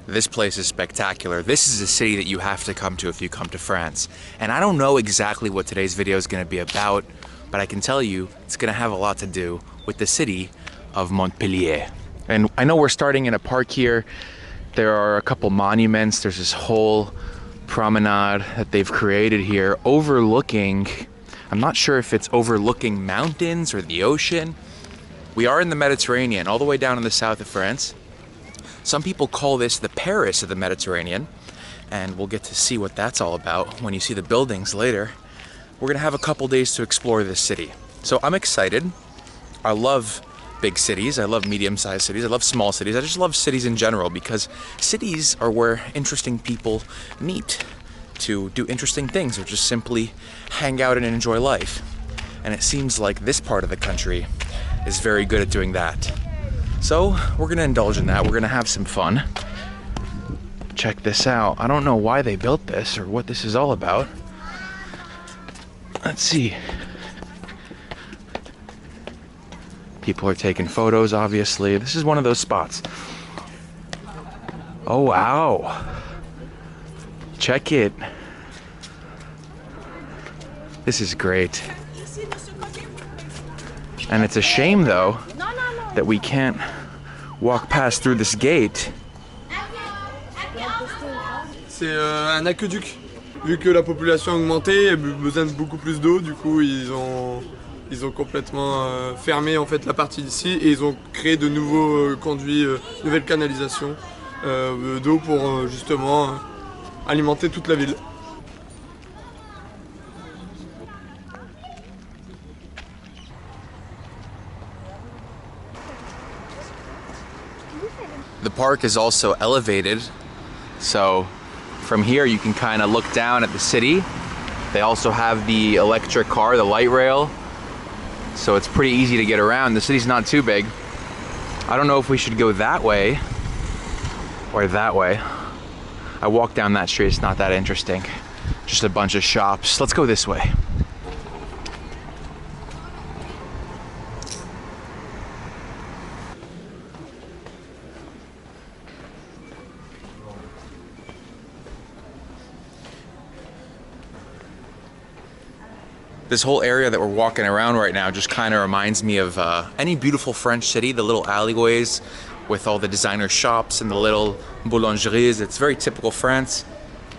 This place is spectacular. This is a city that you have to come to if you come to France. And I don't know exactly what today's video is going to be about, but I can tell you it's going to have a lot to do with the city of Montpellier. And I know we're starting in a park here. There are a couple monuments. There's this whole promenade that they've created here overlooking, I'm not sure if it's overlooking mountains or the ocean. We are in the Mediterranean, all the way down in the south of France. Some people call this the Paris of the Mediterranean, and we'll get to see what that's all about when you see the buildings later. We're gonna have a couple days to explore this city. So I'm excited. I love big cities, I love medium-sized cities, I love small cities, I just love cities in general because cities are where interesting people meet to do interesting things or just simply hang out and enjoy life. And it seems like this part of the country is very good at doing that. So we're gonna indulge in that. We're gonna have some fun. Check this out. I don't know why they built this or what this is all about. Let's see. People are taking photos, obviously. This is one of those spots. Oh, wow. Check it. This is great. And it's a shame, though, that we can't walk past through this gate. C'est un aqueduc. Vu que la population a augmenté, il y a besoin de beaucoup plus d'eau, du coup ils ont complètement fermé en fait la partie d'ici et ils ont créé de nouveaux conduits, nouvelles canalisations d'eau pour justement alimenter toute la ville. The park is also elevated, so from here you can kind of look down at the city. They also have the electric car, the light rail, so it's pretty easy to get around. The city's not too big. I don't know if we should go that way or that way. I walked down that street, it's not that interesting. Just a bunch of shops. Let's go this way. This whole area that we're walking around right now just kind of reminds me of any beautiful French city, the little alleyways with all the designer shops and the little boulangeries. It's very typical France.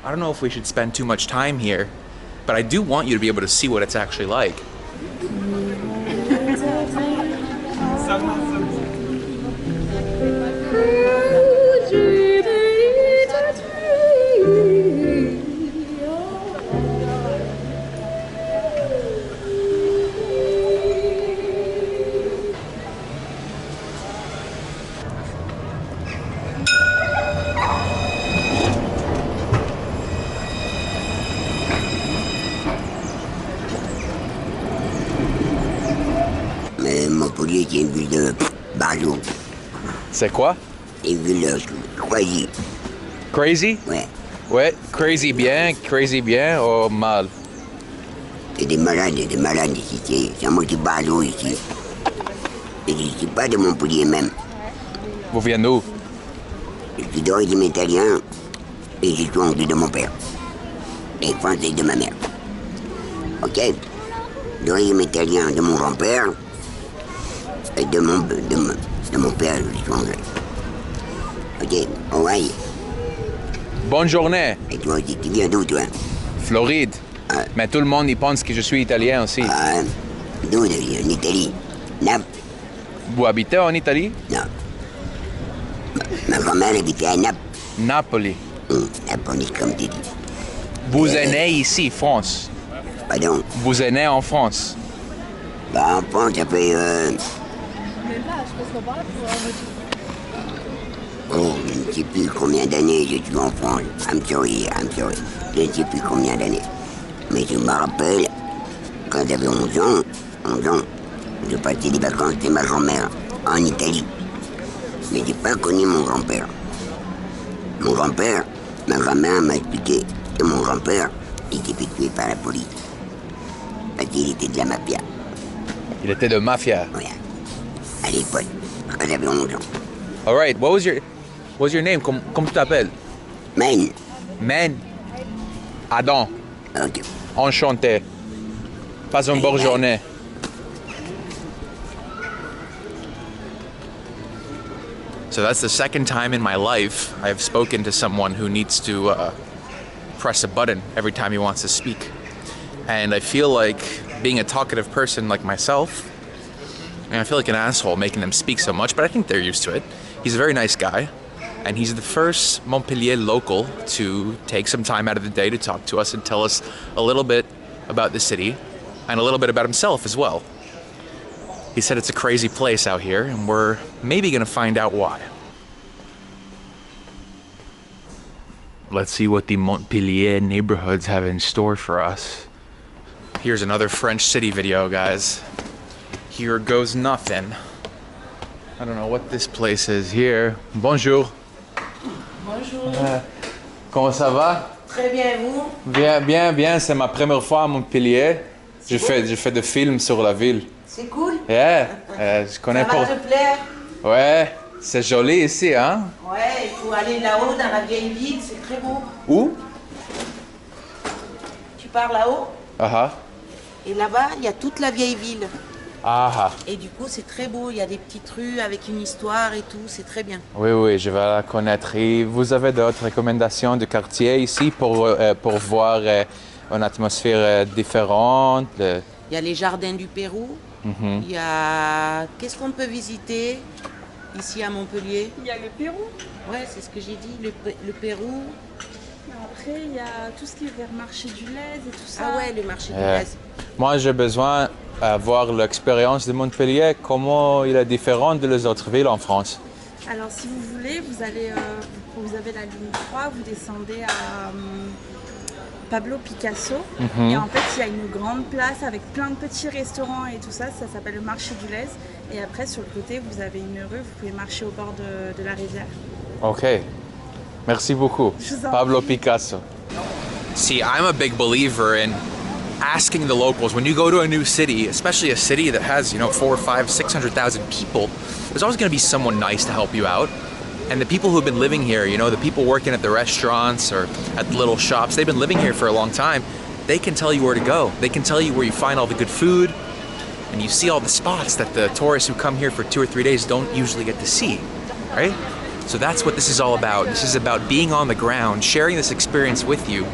I don't know if we should spend too much time here, but I do want you to be able to see what it's actually like. Montpellier, c'est une ville de Barlow. C'est quoi? Une ville crazy. Crazy? Ouais. Ouais, crazy bien ou mal? Il y a des malades ici. C'est à moitié Barlow ici. Et je ne suis pas de Montpellier même. Vous venez d'où? Je suis d'origine italienne et je suis anglais de mon père. Et français de ma mère. Ok? D'origine italienne de mon grand-père. Et de mon père, je suis anglais. Ok, alright. Bonne journée. Et toi aussi, tu viens d'où, toi? Floride. Ah. Mais tout le monde y pense que je suis italien aussi. Ah, d'où, en Italie? Naples? Vous habitez en Italie? Non. Ma grand-mère habitait à Naples. Napoli. Napoli, comme tu dis. Vous êtes né ici, France? Pardon? Vous êtes né en France? Bah, en France, ça fait... Oh, je ne sais plus combien d'années je suis en France. I'm sorry. Je ne sais plus combien d'années. Mais je me rappelle, quand j'avais 11 ans, je passais des vacances chez ma grand-mère en Italie. Mais j'ai pas connu mon grand-père. Mon grand-père, ma grand-mère m'a expliqué que mon grand-père était fait tuer par la police. Parce qu'il était de la Mafia. Il était de Mafia. Ouais. À l'époque, quand j'avais 11 ans. All right, what was What's your name? Comment tu t'appelles? Men. Men. Adam. Ok. Enchanté. Passe une bonne journée. So that's the second time in my life I have spoken to someone who needs to press a button every time he wants to speak. And I feel like being a talkative person like myself, and I feel like an asshole making them speak so much, but I think they're used to it. He's a very nice guy, and he's the first Montpellier local to take some time out of the day to talk to us and tell us a little bit about the city and a little bit about himself as well. He said it's a crazy place out here, and we're maybe gonna find out why. Let's see what the Montpellier neighborhoods have in store for us. Here's another French city video, guys. Here goes nothing. I don't know what this place is here. Bonjour. Bonjour. Comment ça va? Très bien, vous? Bien, bien, bien. C'est ma première fois à Montpellier. Je fais des films sur la ville. C'est cool? Yeah. Je connais Ça va te plaire? Ouais, c'est joli ici, hein? Ouais, il faut aller là-haut dans la vieille ville, c'est très beau. Où? Tu pars là-haut Ah et là-bas, il y a toute la vieille ville. ah. Et du coup, c'est très beau, il y a des petites rues avec une histoire et tout, c'est très bien. Oui, oui, je vais la connaître. Et vous avez d'autres recommandations de quartier ici pour voir une atmosphère différente? Il y a les jardins du Pérou. Il y a... Qu'est-ce qu'on peut visiter ici à Montpellier? Il y a le Pérou. Ouais, c'est ce que j'ai dit, le Pérou. Après, il y a tout ce qui est vers marché du lait et tout ça. Ah ouais, le marché du lait. Moi, j'ai besoin de voir l'expérience de Montpellier, comment il est différent des autres villes en France. Alors, si vous voulez, vous avez la ligne 3, vous descendez à Pablo Picasso. Et en fait, il y a une grande place avec plein de petits restaurants et tout ça. Ça s'appelle le marché du lait. Et après, sur le côté, vous avez une rue, vous pouvez marcher au bord de la rivière. Ok. Merci beaucoup. Pablo Picasso. See, I'm a big believer in asking the locals. When you go to a new city, especially a city that has, 4, 5, 600,000 people, there's always going to be someone nice to help you out. And the people who've been living here, the people working at the restaurants or at the little shops, they've been living here for a long time. They can tell you where to go. They can tell you where you find all the good food. And you see all the spots that the tourists who come here for 2 or 3 days don't usually get to see, right? So that's what this is all about. This is about being on the ground, sharing this experience with you,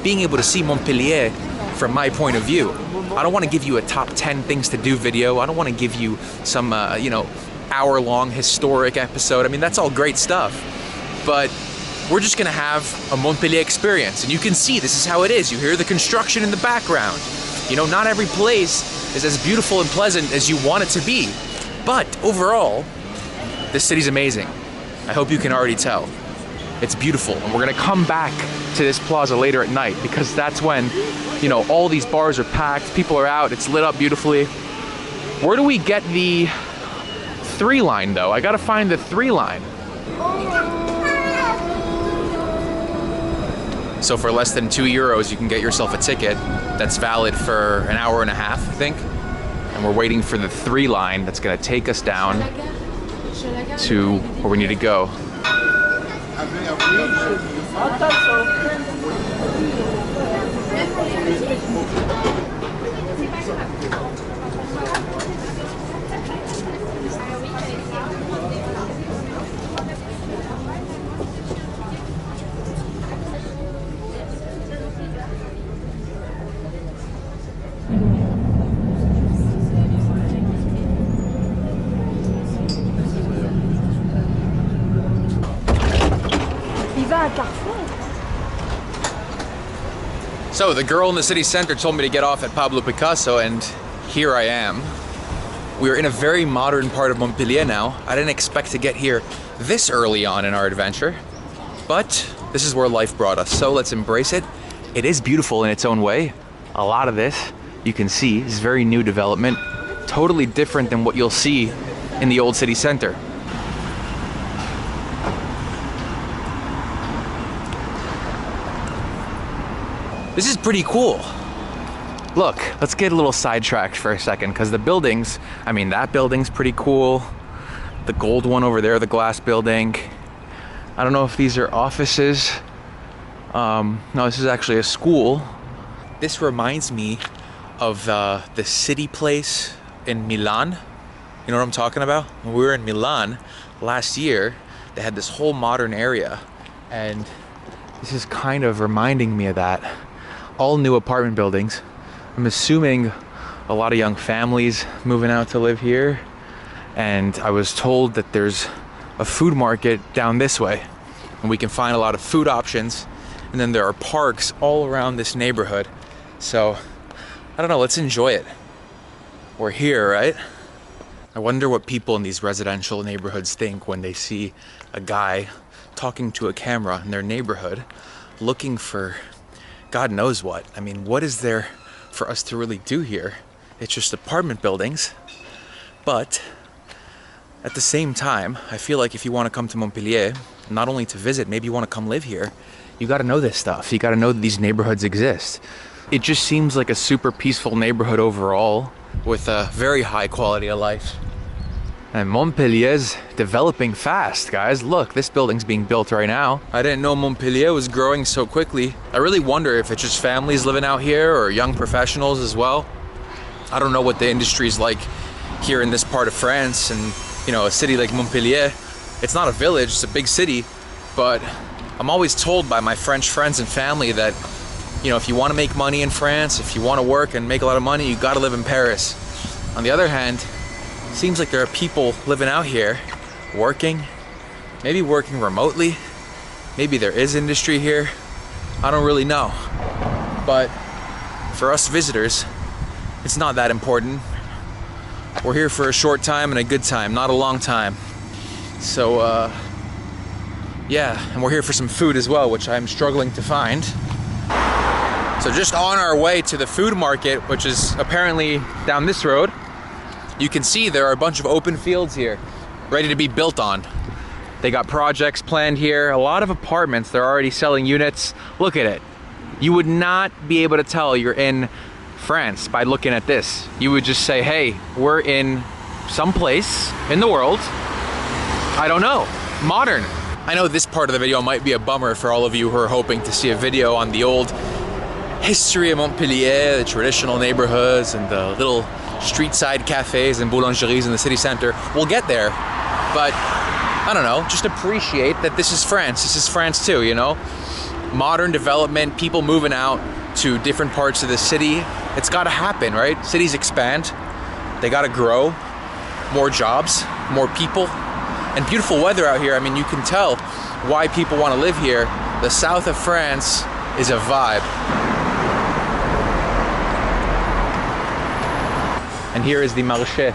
being able to see Montpellier from my point of view. I don't want to give you a top 10 things to do video. I don't want to give you some, hour-long historic episode. I mean, that's all great stuff. But we're just gonna have a Montpellier experience. And you can see this is how it is. You hear the construction in the background. Not every place is as beautiful and pleasant as you want it to be. But overall, this city's amazing. I hope you can already tell. It's beautiful, and we're gonna come back to this plaza later at night because that's when, all these bars are packed, people are out, it's lit up beautifully. Where do we get the 3 line though? I gotta find the 3 line. So for less than €2, you can get yourself a ticket that's valid for an hour and a half, I think. And we're waiting for the 3 line that's gonna take us down to where we need to go. So the girl in the city center told me to get off at Pablo Picasso, and here I am. We're in a very modern part of Montpellier now. I didn't expect to get here this early on in our adventure, but this is where life brought us, so let's embrace it. It is beautiful in its own way. A lot of this, you can see, is very new development, totally different than what you'll see in the old city center. This is pretty cool. Look, let's get a little sidetracked for a second because the buildings, that building's pretty cool. The gold one over there, the glass building. I don't know if these are offices. No, this is actually a school. This reminds me of the city place in Milan. You know what I'm talking about? When we were in Milan last year, they had this whole modern area, and this is kind of reminding me of that. All new apartment buildings. I'm assuming a lot of young families moving out to live here, and I was told that there's a food market down this way, and we can find a lot of food options, and then there are parks all around this neighborhood. So, I don't know, let's enjoy it. We're here, right? I wonder what people in these residential neighborhoods think when they see a guy talking to a camera in their neighborhood, looking for God knows what. I mean, what is there for us to really do here? It's just apartment buildings. But at the same time, I feel like if you want to come to Montpellier, not only to visit, maybe you want to come live here, you got to know this stuff. You got to know that these neighborhoods exist. It just seems like a super peaceful neighborhood overall, with a very high quality of life. And Montpellier's developing fast, guys. Look, this building's being built right now. I didn't know Montpellier was growing so quickly. I really wonder if it's just families living out here or young professionals as well. I don't know what the industry's like here in this part of France, and you know, a city like Montpellier, it's not a village, it's a big city, but I'm always told by my French friends and family that, you know, if you want to make money in France, if you want to work and make a lot of money, you got to live in Paris. On the other hand, seems like there are people living out here, working, maybe working remotely, maybe there is industry here, I don't really know. But for us visitors, it's not that important. We're here for a short time and a good time, not a long time. So, yeah, and we're here for some food as well, which I'm struggling to find. So just on our way to the food market, which is apparently down this road, you can see there are a bunch of open fields here, ready to be built on. They got projects planned here, a lot of apartments, they're already selling units. Look at it. You would not be able to tell you're in France by looking at this. You would just say, hey, we're in some place in the world, I don't know, modern. I know this part of the video might be a bummer for all of you who are hoping to see a video on the old history of Montpellier, the traditional neighborhoods and the little street side cafes and boulangeries in the city center. We'll get there, but I don't know, just appreciate that this is France. This is France too, you know? Modern development, people moving out to different parts of the city. It's gotta happen, right? Cities expand, they gotta grow, more jobs, more people, and beautiful weather out here. I mean, you can tell why people wanna live here. The south of France is a vibe. And here is the marché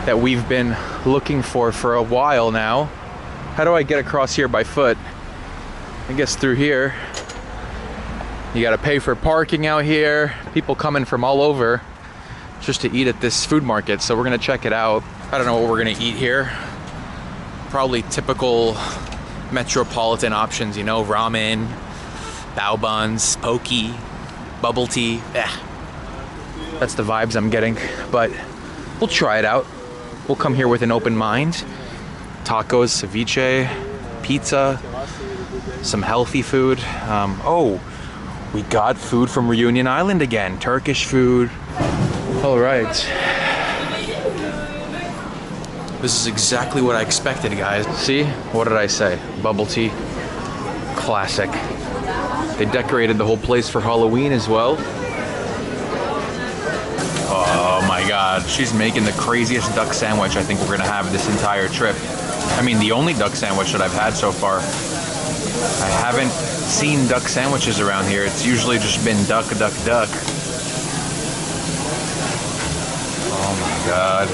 that we've been looking for a while now. How do I get across here by foot? I guess through here. You gotta pay for parking out here. People coming from all over just to eat at this food market, so we're gonna check it out. I don't know what we're gonna eat here. Probably typical metropolitan options, you know, ramen, bao buns, poke, bubble tea. That's the vibes I'm getting, but we'll try it out. We'll come here with an open mind. Tacos, ceviche, pizza, some healthy food. Oh, we got food from Reunion Island again, Turkish food. All right. This is exactly what I expected, guys. See, what did I say? Bubble tea, classic. They decorated the whole place for Halloween as well. Oh my God, she's making the craziest duck sandwich I think we're gonna have this entire trip. I mean, the only duck sandwich that I've had so far. I haven't seen duck sandwiches around here. It's usually just been duck, duck, duck. Oh my God.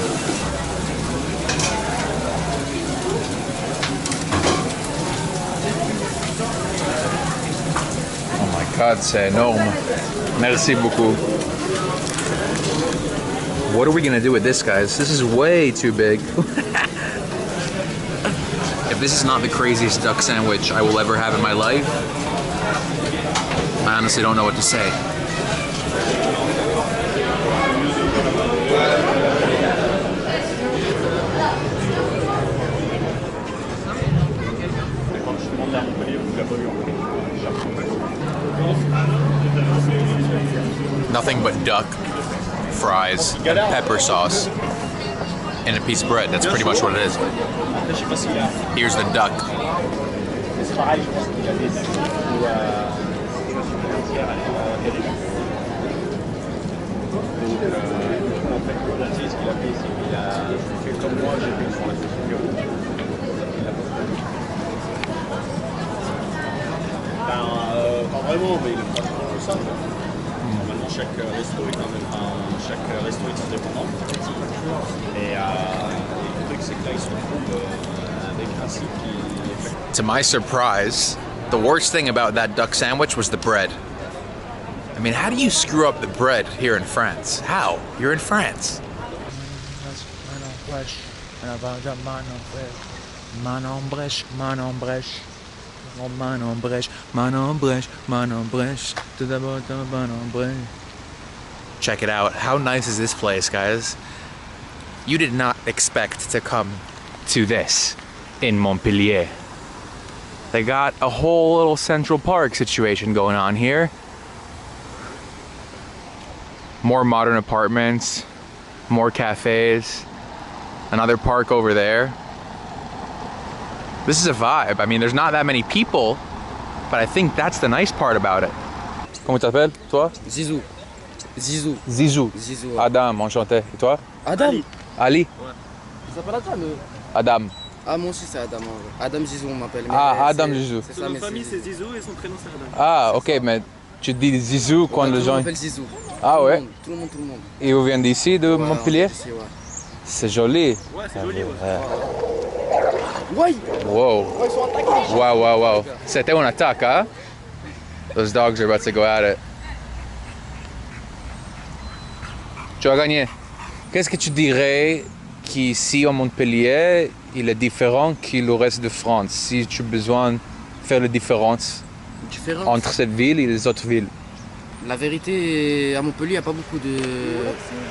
Oh my God, c'est énorme. Merci beaucoup. What are we gonna do with this, guys? This is way too big. If this is not the craziest duck sandwich I will ever have in my life, I honestly don't know what to say. Nothing but duck, fries, and pepper sauce, and a piece of bread. That's pretty much what it is. Here's the duck. Pas vraiment, mais il est pas trop simple. Normalement, chaque resto est indépendant. Et le truc, c'est que là, ils se retrouvent avec un site qui est fait. To my surprise, the worst thing about that duck sandwich was the bread. I mean, how do you screw up the bread here in France? How? You're in France. Check it out. How nice is this place, guys? You did not expect to come to this in Montpellier. They got a whole little Central Park situation going on here. More modern apartments, more cafes, another park over there. This is a vibe. I mean, there's not that many people, but I think that's the nice part about it. Comment t'appelles, toi? Zizou. Zizou. Zizou. Zizou. Adam, enchanté. Et toi? Adam. Ali? Ouais. Il s'appelle Adam. Adam. Ah, moi aussi c'est Adam. Adam Zizou, on m'appelle. Ah, Adam Zizou. C'est ça, Son mais famille, c'est Zizou et son prénom, c'est Adam. Ah, ok, mais tu dis Zizou quand les Tout le gens... monde m'appelle Zizou. Ah Tout le ouais? monde, Tout le monde, tout le monde. Et vous venez d'ici, de Ouais, Montpellier? ici, ouais. C'est joli. Ouais, c'est joli, ouais. Ouais. Wow. Ils sont attaqués. Wow, wow, wow. C'était une attaque, hein? Those dogs are about to go at it. Tu as gagné. Qu'est-ce que tu dirais qu'ici, en Montpellier, il est différent que le reste de France? Si tu as besoin de faire la différence Différent. entre cette ville et les autres villes. La vérité, à Montpellier, il n'y a pas beaucoup de.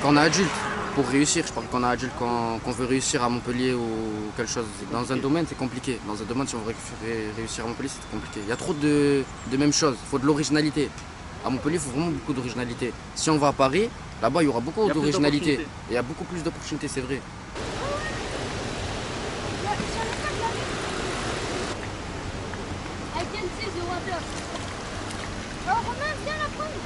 Quand on est adulte, pour réussir, je parle quand on est adulte, quand on veut réussir à Montpellier ou quelque chose. Dans un domaine, c'est compliqué. Dans un domaine, si on veut réussir à Montpellier, c'est compliqué. Il y a trop de mêmes choses. Il faut de l'originalité. À Montpellier, il faut vraiment beaucoup d'originalité. Si on va à Paris, là-bas, il y aura beaucoup d'originalité. Et il y a beaucoup plus d'opportunités, c'est vrai. I can see the water. Oh, Romain, viens la prendre.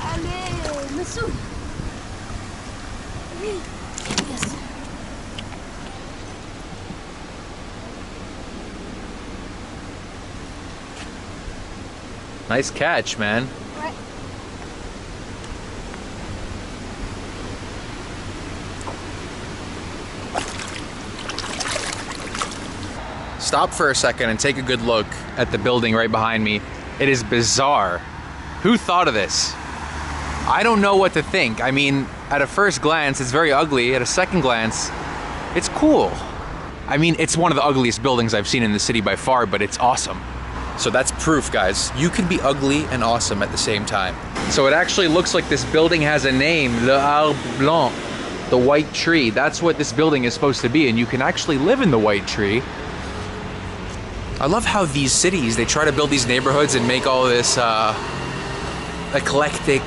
Allez, me saoule. Oui, yes. Nice catch, man. Ouais. Stop for a second and take a good look at the building right behind me. It is bizarre. Who thought of this? I don't know what to think. I mean, at a first glance, it's very ugly. At a second glance, it's cool. I mean, it's one of the ugliest buildings I've seen in the city by far, but it's awesome. So that's proof, guys. You can be ugly and awesome at the same time. So it actually looks like this building has a name, Le Arbre Blanc, the white tree. That's what this building is supposed to be, and you can actually live in the white tree. I love how these cities, they try to build these neighborhoods and make all this eclectic,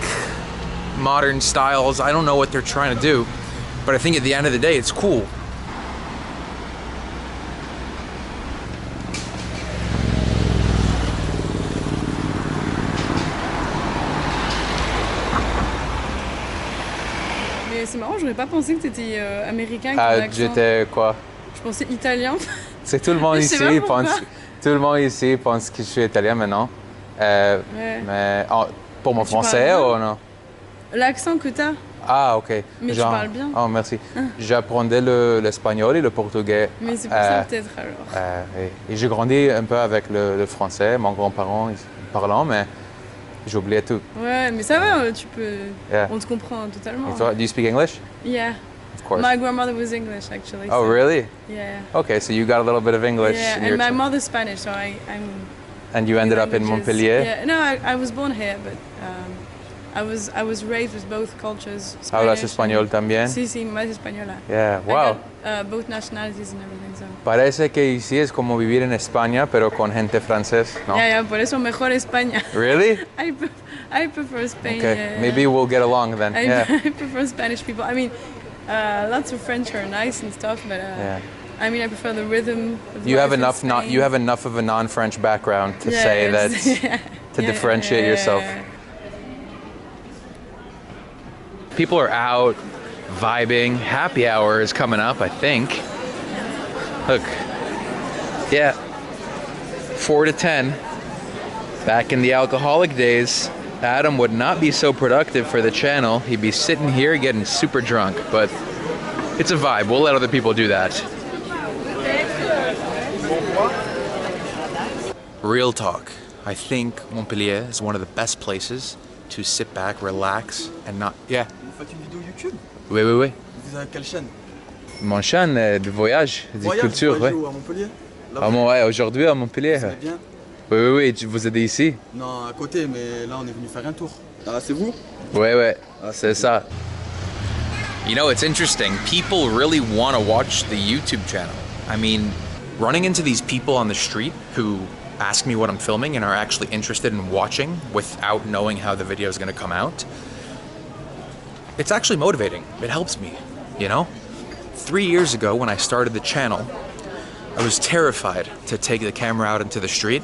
modern styles. I don't know what they're trying to do, but I think at the end of the day, it's cool. Mais c'est marrant, j'aurais pas pensé que t'étais américain. Ah, j'étais quoi? Je pensais italien. C'est tout le monde Je sais ici pas pourquoi. tout le monde ici pense que je suis italien maintenant. Ouais. Mais pour mon Tu parles français bien? ou non? L'accent que t'as. Ah, ok. Mais tu parles bien. Oh, merci. J'apprenais l'espagnol et le portugais. Mais c'est pour ça peut-être alors. Et j'ai grandi un peu avec le français. Mon grand-parent parlant, mais j'oubliais tout. Ouais, mais ça va, tu peux. Yeah. On te comprend totalement. Et toi, do you speak English? Yeah. Of course. My grandmother was English actually. Oh, so- really? Yeah. Okay, so you got a little bit of English. Yeah, in your and my mother's Spanish, so I'm. And you ended up in languages. Montpellier? Yeah, no, I was born here, but I was raised with both cultures. ¿Hablas Spanish español and- también? Sí, sí, más española. Yeah, I wow. got, both nationalities and everything, so. Parece que sí es como vivir en España, pero con gente francés, ¿no? Yeah, por eso mejor España. Really? I prefer Spain. Okay, maybe we'll get along then. Yeah. I prefer Spanish people. I mean, lots of French are nice and stuff, but Yeah. I mean, I prefer the rhythm. Of You have life in enough Spain. you have enough of a non-French background to say that Yeah. to Yeah, differentiate yeah, yourself. yeah. People are out vibing. Happy hour is coming up, I think. Look. Yeah. 4 to 10. Back in the alcoholic days, Adam would not be so productive for the channel. He'd be sitting here getting super drunk, but it's a vibe. We'll let other people do that. Real talk. I think Montpellier is one of the best places to sit back, relax, and not... Yeah. Vous faites une vidéo YouTube? Oui, oui, oui. Vous avez quelle chaîne? Mon chaîne de voyage, de culture, vous ouais. voyagez où, à Montpellier? Là, Ouais, aujourd'hui à Montpellier. vous allez bien? Oui, oui, oui, vous êtes ici? Non, à côté, mais là on est venu faire un tour. Ah, c'est vous? Ouais, ouais, c'est ça. You know, it's interesting. People really want to watch the YouTube channel. I mean, running into these people on the street who ask me what I'm filming and are actually interested in watching without knowing how the video is going to come out, it's actually motivating. It helps me, you know? 3 years ago when I started the channel, I was terrified to take the camera out into the street.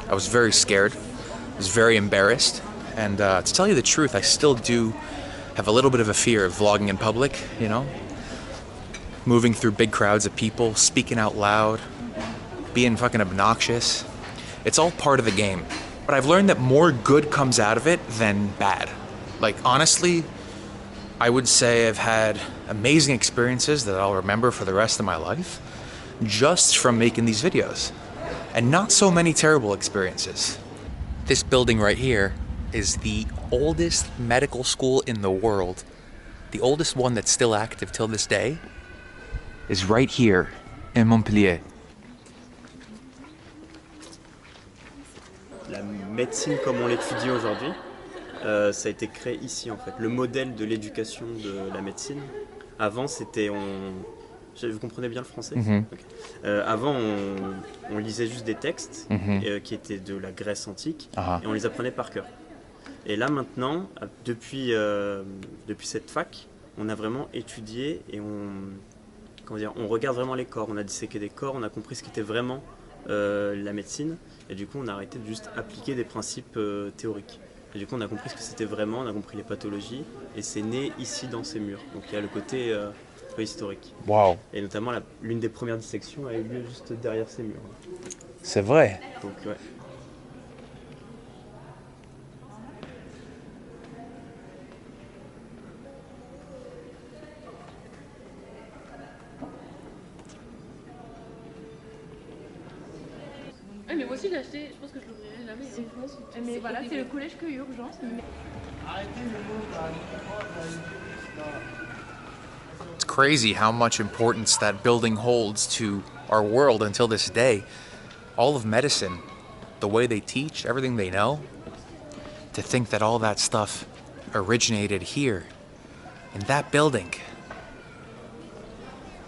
I was very scared. I was very embarrassed. And to tell you the truth, I still do have a little bit of a fear of vlogging in public, you know? Moving through big crowds of people, speaking out loud, being fucking obnoxious. It's all part of the game. But I've learned that more good comes out of it than bad. Like, honestly, I would say I've had amazing experiences that I'll remember for the rest of my life just from making these videos. And not so many terrible experiences. This building right here is the oldest medical school in the world. The oldest one that's still active till this day is right here in Montpellier. La médecine comme on l'étudie aujourd'hui, ça a été créé ici en fait. Le modèle de l'éducation de la médecine, avant c'était vous comprenez bien le français? Okay. Avant on lisait juste des textes qui étaient de la Grèce antique et on les apprenait par cœur. Et là maintenant, depuis cette fac, on a vraiment étudié et on regarde vraiment les corps. On a disséqué des corps, on a compris ce qu'était vraiment la médecine. Et du coup, on a arrêté de juste appliquer des principes théoriques. Et du coup, on a compris ce que c'était vraiment, on a compris les pathologies, et c'est né ici dans ces murs. Donc il y a le côté préhistorique. Wow. Et notamment, l'une des premières dissections a eu lieu juste derrière ces murs. C'est vrai. Donc ouais. Mais moi aussi j'ai acheté, je pense que je l'ouvrirai jamais. C'est faux. Mais voilà, c'est le collège que urgence. It's crazy how much importance that building holds to our world until this day. All of medicine, the way they teach, everything they know, to think that all that stuff originated here, in that building.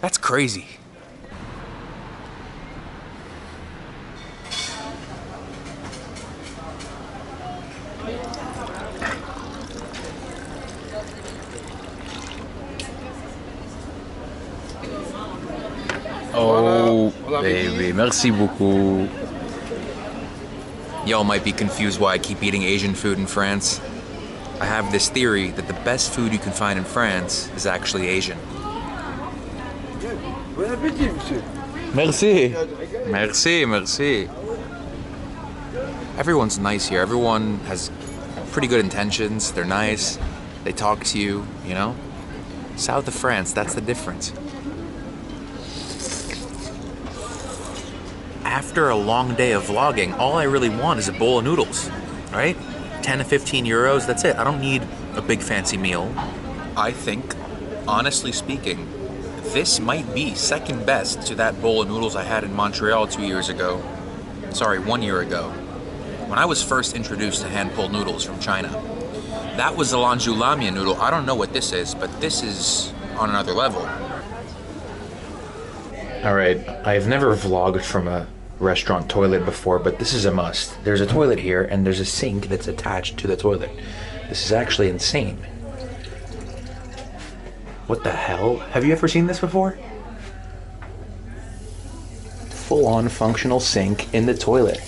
That's crazy. Oh, baby, merci beaucoup. Y'all might be confused why I keep eating Asian food in France. I have this theory that the best food you can find in France is actually Asian. Bon appétit, monsieur. Merci. Merci, merci. Everyone's nice here. Everyone has pretty good intentions. They're nice. They talk to you, you know? South of France, that's the difference. After a long day of vlogging, all I really want is a bowl of noodles, right? 10 to 15 euros, that's it. I don't need a big fancy meal. I think, honestly speaking, this might be second best to that bowl of noodles I had in Montreal 2 years ago. Sorry, 1 year ago. When I was first introduced to hand-pulled noodles from China. That was the lanzulamian noodle. I don't know what this is, but this is on another level. All right, I've never vlogged from a restaurant toilet before, but this is a must. There's a toilet here and there's a sink that's attached to the toilet. This is actually insane. What the hell? Have you ever seen this before? Full-on functional sink in the toilet.